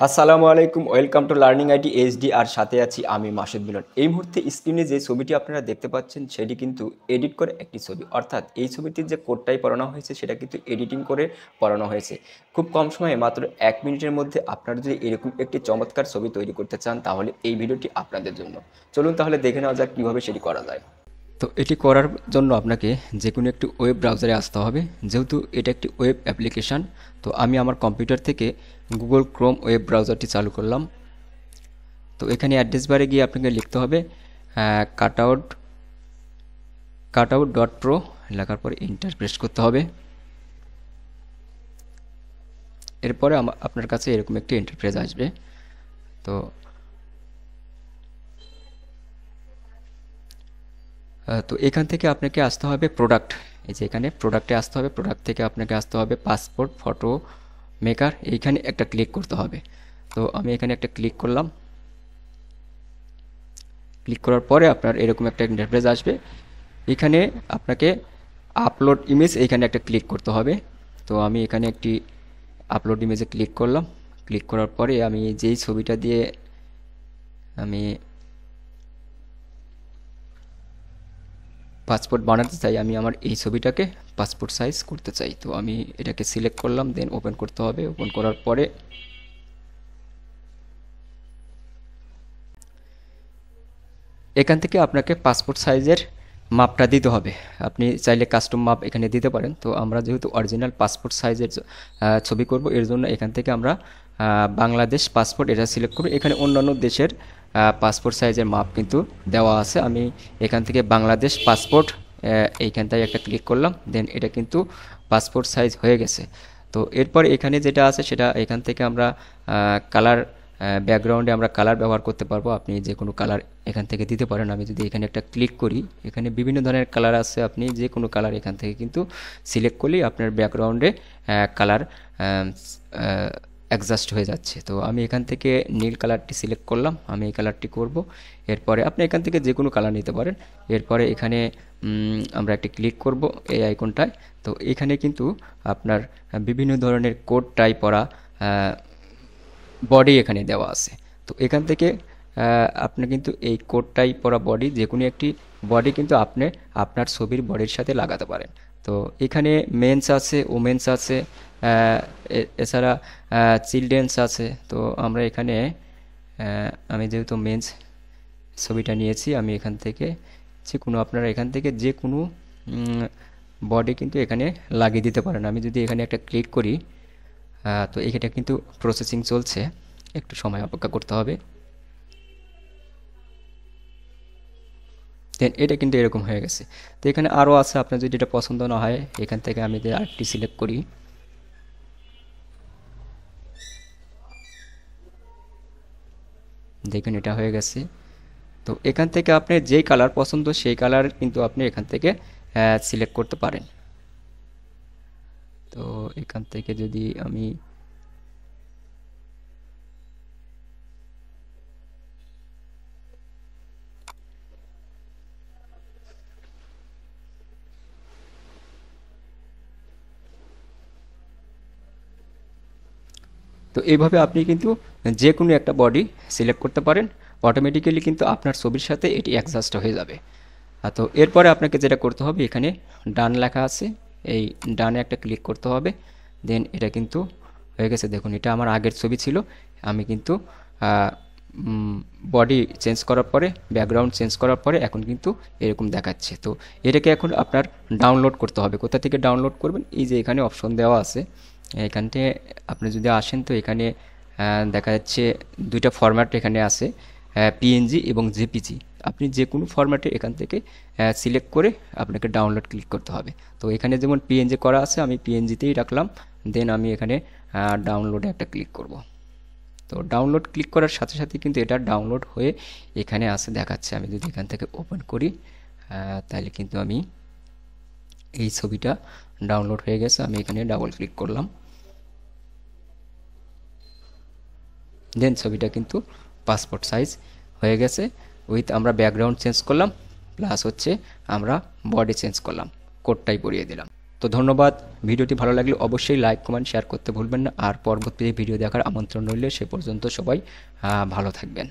আসসালামু আলাইকুম, welcome to learning IT HD. আর সাথে আছি আমি মাসুদ মিলন। এই মুহূর্তে স্ক্রিনে যে ছবিটি আপনারা দেখতে পাচ্ছেন সেটি কিন্তু এডিট করে একটি ছবি, অর্থাৎ এই ছবিটির যে কোডটাই পড়ানো হয়েছে সেটা কিন্তু এডিটিং করে পড়ানো হয়েছে। খুব কম সময়ে মাত্র 1 মিনিটের মধ্যে আপনারা যদি এরকম একটি চমৎকার ছবি তৈরি করতে চান তাহলে এই ভিডিওটি আপনাদের জন্য। চলুন তাহলে দেখে নেওয়া যাক কীভাবে সেটি করা যায়। তো এটি করার জন্য আপনাকে যে কোনো একটি ওয়েব ব্রাউজারে আসতে হবে, যেহেতু এটা একটি ওয়েব অ্যাপ্লিকেশান। তো আমি আমার কম্পিউটার থেকে গুগল ক্রোম ওয়েব ব্রাউজারটি চালু করলাম। তো এখানে অ্যাড্রেস বারে গিয়ে আপনাকে লিখতে হবে cutout.pro, লেখার পরে এন্টার প্রেস করতে হবে। এরপরে আপনার কাছে এরকম একটি ইন্টারফেস আসবে। তো এখান থেকে আপনাকে আসতে হবে প্রোডাক্ট। এই যে এখানে প্রোডাক্টে আসতে হবে, প্রোডাক্ট থেকে আপনাকে আসতে হবে পাসপোর্ট ফটো মেকার, এইখানে একটা ক্লিক করতে হবে। তো আমি এখানে একটা ক্লিক করলাম। ক্লিক করার পরে আপনার এরকম একটা ইন্টারফেস আসবে। এখানে আপনাকে আপলোড ইমেজ, এইখানে একটা ক্লিক করতে হবে। তো আমি এখানে একটি আপলোড ইমেজে ক্লিক করলাম। ক্লিক করার পরে আমি যেই ছবিটা দিয়ে আমি পাসপোর্ট বানাতে চাই, আমি আমার এই ছবিটাকে পাসপোর্ট সাইজ করতে চাই। তো আমি এটাকে সিলেক্ট করলাম, দেন ওপেন করতে হবে। ওপেন করার পরে এখান থেকে আপনাকে পাসপোর্ট সাইজের মাপটা দিতে হবে। আপনি চাইলে কাস্টম মাপ এখানে দিতে পারেন। তো আমরা যেহেতু অরিজিনাল পাসপোর্ট সাইজের ছবি করব, এর জন্য এখান থেকে আমরা বাংলাদেশ পাসপোর্ট এটা সিলেক্ট করব। এখানে অন্যান্য দেশের পাসপোর্ট সাইজের মাপ কিন্তু দেওয়া আছে। আমি এখান থেকে বাংলাদেশ পাসপোর্ট এইখানটায় একটা ক্লিক করলাম, দেন এটা কিন্তু পাসপোর্ট সাইজ হয়ে গেছে। তো এরপর এখানে যেটা আছে সেটা এখান থেকে আমরা কালার, ব্যাকগ্রাউন্ডে আমরা কালার ব্যবহার করতে পারবো। আপনি যে কোনো কালার এখান থেকে দিতে পারেন। আমি যদি এখানে একটা ক্লিক করি, এখানে বিভিন্ন ধরনের কালার আছে, আপনি যে কোনো কালার এখান থেকে কিন্তু সিলেক্ট করলেই আপনার ব্যাকগ্রাউন্ডে কালার অ্যাডজাস্ট হয়ে যাচ্ছে। তো আমি এখান থেকে নীল কালারটি সিলেক্ট করলাম, আমি এই কালারটি করব। এরপরে আপনি এখান থেকে যে কোনো কালার নিতে পারেন। এরপরে এখানে আমরা একটি ক্লিক করব এই আইকনটায়। তো এখানে কিন্তু আপনার বিভিন্ন ধরনের কোড টাইপ করা বডি এখানে দেওয়া আছে। তো এখান থেকে আপনি কিন্তু এই কোড টাইপ করা বডি, যে কোনো একটি বডি কিন্তু আপনি আপনার ছবির বডির সাথে লাগাতে পারেন। তো এখানে মেন্স আছে, ওমেন্স আছে, এছাড়া চিলড্রেন্স আছে। তো আমরা এখানে আমি যেহেতু মেন্স ছবিটা নিয়েছি, আমি এখান থেকে যে কোনো, আপনারা এখান থেকে যে কোনো বডি কিন্তু এখানে লাগিয়ে দিতে পারেন। আমি যদি এখানে একটা ক্লিক করি, তো এটা কিন্তু প্রসেসিং চলছে, একটু সময় অপেক্ষা করতে হবে। দেন এটা কিন্তু এরকম হয়ে গেছে। তো এখানে আরও আছে, আপনার যদি এটা পছন্দ না হয় এখান থেকে আমি যদি আরেকটি সিলেক্ট করি, দেখুন এটা হয়ে গেছে। তো এখান থেকে আপনি যেই কালার পছন্দ সেই কালার কিন্তু আপনি এখান থেকে সিলেক্ট করতে পারেন। তো এখান থেকে যদি আমি তো এইভাবে আপনি কিন্তু যে কোনো একটা বডি সিলেক্ট করতে পারেন, অটোমেটিক্যালি কিন্তু আপনার ছবির সাথে এটি অ্যাডজাস্ট হয়ে যাবে। তো এরপরে আপনাকে যেটা করতে হবে, এখানে ডান লেখা আছে, এই ডানে একটা ক্লিক করতে হবে। দেন এটা কিন্তু হয়ে গেছে। দেখুন এটা আমার আগের ছবি ছিল, আমি কিন্তু বডি চেঞ্জ করার পরে, ব্যাকগ্রাউন্ড চেঞ্জ করার পরে এখন কিন্তু এরকম দেখাচ্ছে। তো এটাকে এখন আপনার ডাউনলোড করতে হবে। কোথা থেকে ডাউনলোড করবেন, এই যে এখানে অপশন দেওয়া আছে, এখানতে আপনি যদি আসেন তো এখানে দেখা যাচ্ছে দুইটা ফরম্যাট এখানে আছে, পিএনজি এবং জেপিজি। আপনি যে কোনো ফরম্যাটে এখান থেকে সিলেক্ট করে আপনাকে ডাউনলোড ক্লিক করতে হবে। তো এখানে যেমন পিএনজি করা আছে, আমি পিএনজিতেই রাখলাম। দেন আমি এখানে ডাউনলোডে একটা ক্লিক করব। তো ডাউনলোড ক্লিক করার সাথে সাথে কিন্তু এটা ডাউনলোড হয়ে এখানে আসে দেখাচ্ছে। আমি যদি এখান থেকে ওপেন করি তাহলে কিন্তু আমি এই ছবিটা ডাউনলোড হয়ে গেছে। আমি এখানে ডাবল ক্লিক করলাম, দেন ছবিটা কিন্তু পাসপোর্ট সাইজ হয়ে গেছে। উইথ আমরা ব্যাকগ্রাউন্ড চেঞ্জ করলাম, প্লাস হচ্ছে আমরা বডি চেঞ্জ করলাম, কোডটাই পরিয়ে দিলাম। তো ধন্যবাদ। ভিডিওটি ভালো লাগলে অবশ্যই লাইক কমেন্ট শেয়ার করতে ভুলবেন না। আর পরবর্তী ভিডিও দেখার আমন্ত্রণ রইলে সে পর্যন্ত সবাই ভালো থাকবেন।